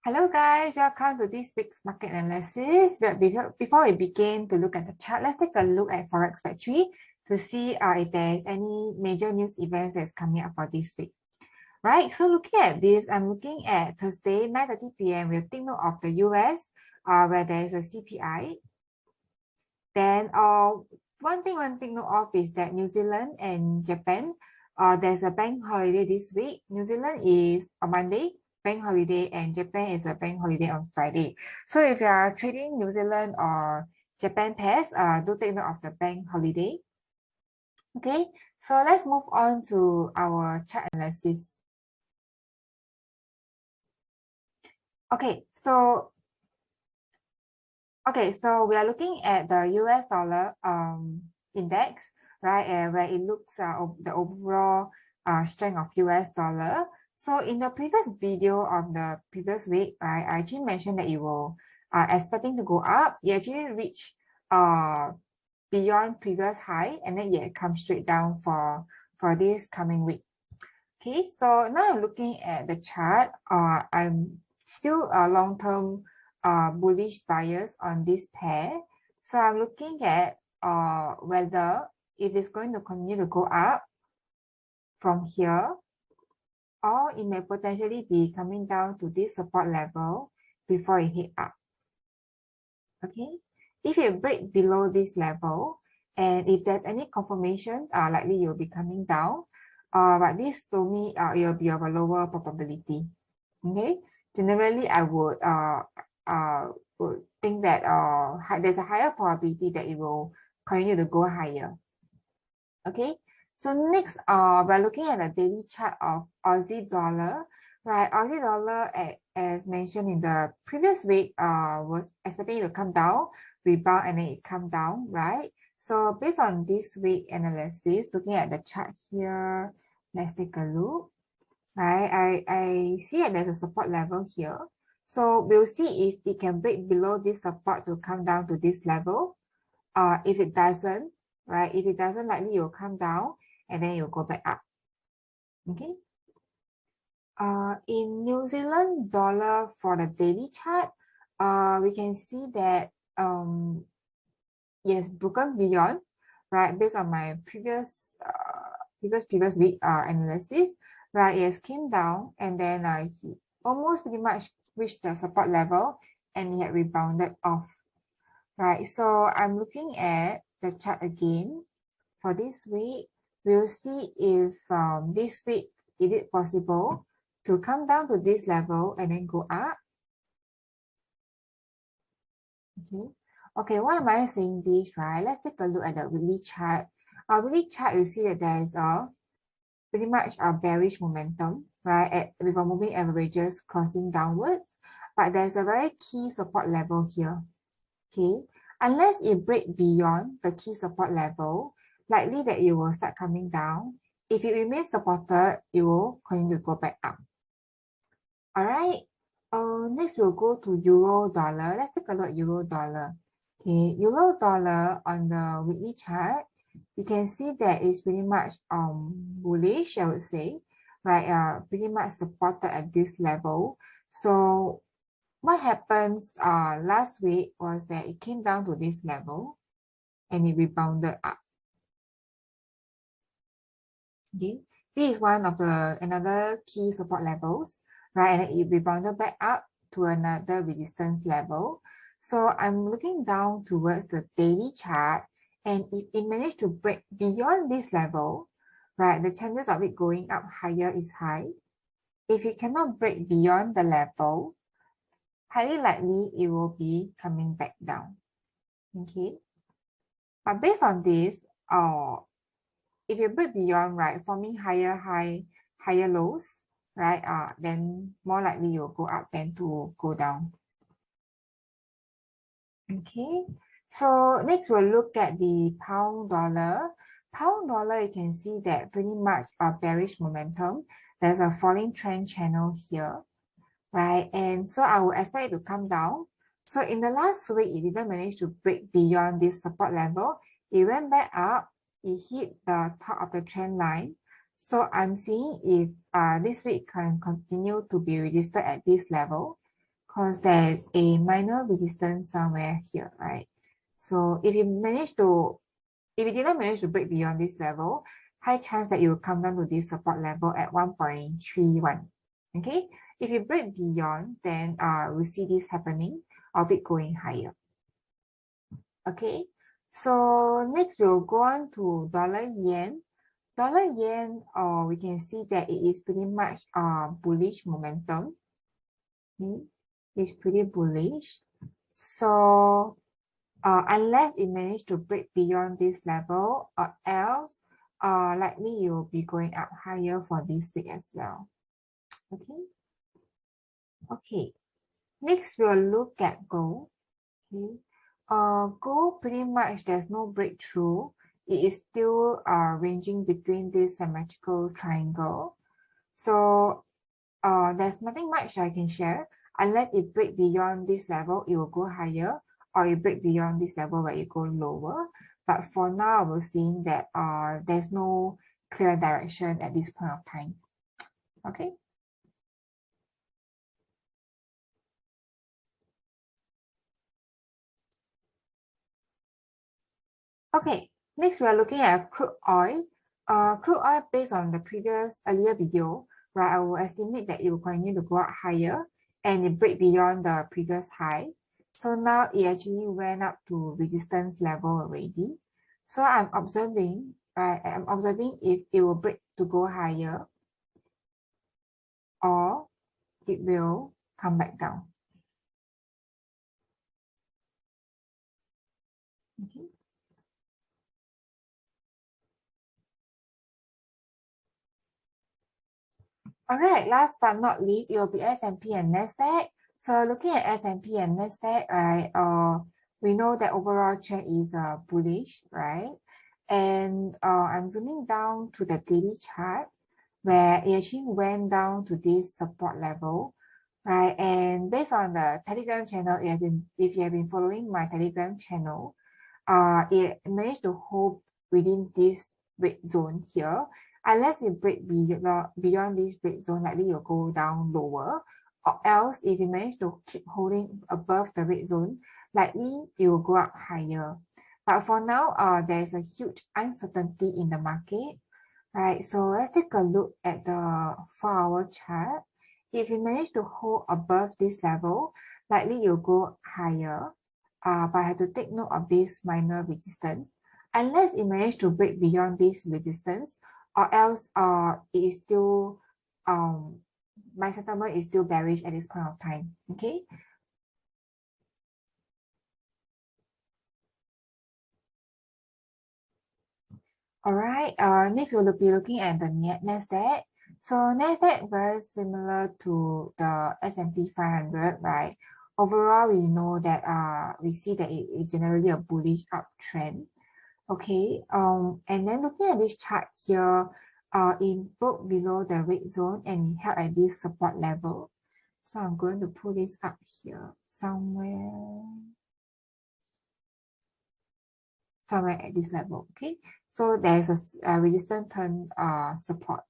Hello guys, welcome to this week's market analysis. But before we begin to look at the chart, let's take a look at Forex Factory to see if there's any major news events that's coming up for this week. Right, so looking at this, I'm looking at Thursday, 9:30 p.m. We'll take note of the US, where there's a CPI. Then one thing note of is that New Zealand and Japan, there's a bank holiday this week. New Zealand is on Monday, bank holiday, and Japan is a bank holiday on Friday. So if you are trading New Zealand or Japan pairs, do take note of the bank holiday. Okay, so let's move on to our chart analysis. Okay, so we are looking at the US dollar index, right? Where it looks the overall strength of US dollar. So in the previous video of the previous week, right, I actually mentioned that it will expecting to go up. It actually reached beyond previous high, and then it comes straight down for this coming week. Okay, so now I'm looking at the chart. I'm still a long-term bullish bias on this pair. So I'm looking at whether if it's going to continue to go up from here, or it may potentially be coming down to this support level before it hit up. Okay, if it break below this level, and if there's any confirmation, likely you'll be coming down. But this to me, it will be of a lower probability. Okay, generally I would think that there's a higher probability that it will continue to go higher. Okay, so next we're looking at a daily chart of Aussie dollar, right? Aussie dollar, as mentioned in the previous week, was expecting to come down, rebound, and then it come down, right? So based on this week analysis, looking at the chart here, let's take a look. Right, I see that there's a support level here. So we'll see if it can break below this support to come down to this level. If it doesn't, right? If it doesn't, likely it will come down and then you'll go back up. Okay. In New Zealand dollar for the daily chart, we can see that yes, broken beyond, right? Based on my previous week analysis. Right, it came down and then he almost pretty much reached the support level and it had rebounded off. Right, so I'm looking at the chart again for this week. We'll see if this week is it possible to come down to this level and then go up. Okay, why am I saying this, right? Let's take a look at the weekly chart. Our weekly chart, you see that there is pretty much a bearish momentum, right? With our moving averages crossing downwards, but there's a very key support level here. Okay, unless it break beyond the key support level, likely that it will start coming down. If it remains supported, it will continue to go back up. All right. Next we'll go to euro dollar. Let's take a look at euro dollar. Okay, euro dollar on the weekly chart, you can see that it's pretty much bullish, I would say, right? Pretty much supported at this level. So what happens last week was that it came down to this level and it rebounded up. Okay, this is one of another key support levels, right? And it rebounded back up to another resistance level. So I'm looking down towards the daily chart, and if it managed to break beyond this level, right, the chances of it going up higher is high. If it cannot break beyond the level, highly likely it will be coming back down. Okay, but based on this, if you break beyond, right, forming higher lows, right, then more likely you'll go up than to go down. Okay, so next we'll look at the pound dollar. Pound dollar, you can see that pretty much a bearish momentum. There's a falling trend channel here, right? And so I would expect it to come down. So in the last week, it didn't manage to break beyond this support level. It went back up. It hit the top of the trend line. So I'm seeing if this week can continue to be registered at this level, because there's a minor resistance somewhere here, right? So if you didn't manage to break beyond this level, high chance that you will come down to this support level at 1.31. Okay, if you break beyond, then we'll see this happening of it going higher. Okay, so next we'll go on to dollar yen. Dollar yen, we can see that it is pretty much bullish momentum. Okay, it's pretty bullish. So unless it managed to break beyond this level, or else likely you'll be going up higher for this week as well. Okay, next we'll look at gold. Okay, gold pretty much there's no breakthrough. It is still ranging between this symmetrical triangle. So there's nothing much I can share. Unless it break beyond this level, it will go higher, or you break beyond this level where you go lower. But for now, we're seeing that there's no clear direction at this point of time. Okay. Okay, next we are looking at crude oil. Crude oil, based on the previous earlier video, right, I will estimate that it will continue to go up higher and it break beyond the previous high. So now it actually went up to resistance level already. So I'm observing, right, I'm observing if it will break to go higher or it will come back down. Okay. All right, last but not least, it will be Smp and Nasdaq. So looking at Smp and Nasdaq, right, we know that overall trend is bullish, right? And I'm zooming down to the daily chart where it actually went down to this support level, right? And based on the Telegram channel, if you have been following my Telegram channel, it managed to hold within this red zone here. Unless you break beyond this red zone, likely you'll go down lower, or else if you manage to keep holding above the red zone, likely you will go up higher. But for now, there's a huge uncertainty in the market, right? So let's take a look at the 4-hour chart. If you manage to hold above this level, likely you'll go higher. But I have to take note of this minor resistance. Unless it managed to break beyond this resistance, or else it is still my sentiment is still bearish at this point of time. Okay. All right. Next we'll be looking at the Nasdaq. So Nasdaq very similar to the S&P 500, right? Overall, we know that we see that it is generally a bullish uptrend. Okay. And then looking at this chart here, it broke below the red zone and held at this support level. So I'm going to pull this up here somewhere at this level. Okay, so there's a resistance turn support.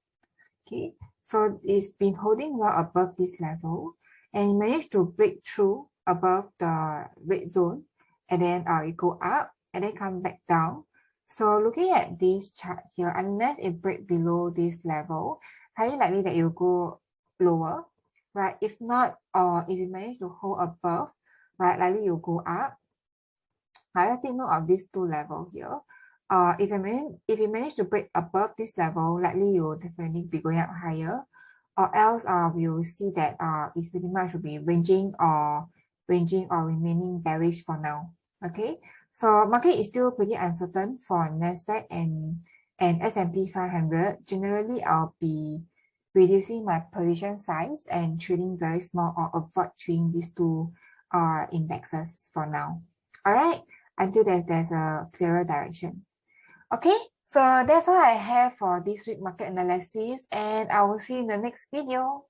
Okay, so it's been holding well above this level and it managed to break through above the red zone, and then it go up and then come back down. So looking at this chart here, unless it break below this level, highly likely that you'll go lower, right? If not, or if you manage to hold above, right, likely you'll go up. I have to take note of these two levels here. If you manage to break above this level, likely you'll definitely be going up higher, or else we will see that it's pretty much will be ranging or remaining bearish for now. Okay, so market is still pretty uncertain for Nasdaq and S&P 500. Generally, I'll be reducing my position size and trading very small or avoid trading these two indexes for now. All right, until there's a clearer direction. Okay, so that's all I have for this week market analysis, and I will see you in the next video.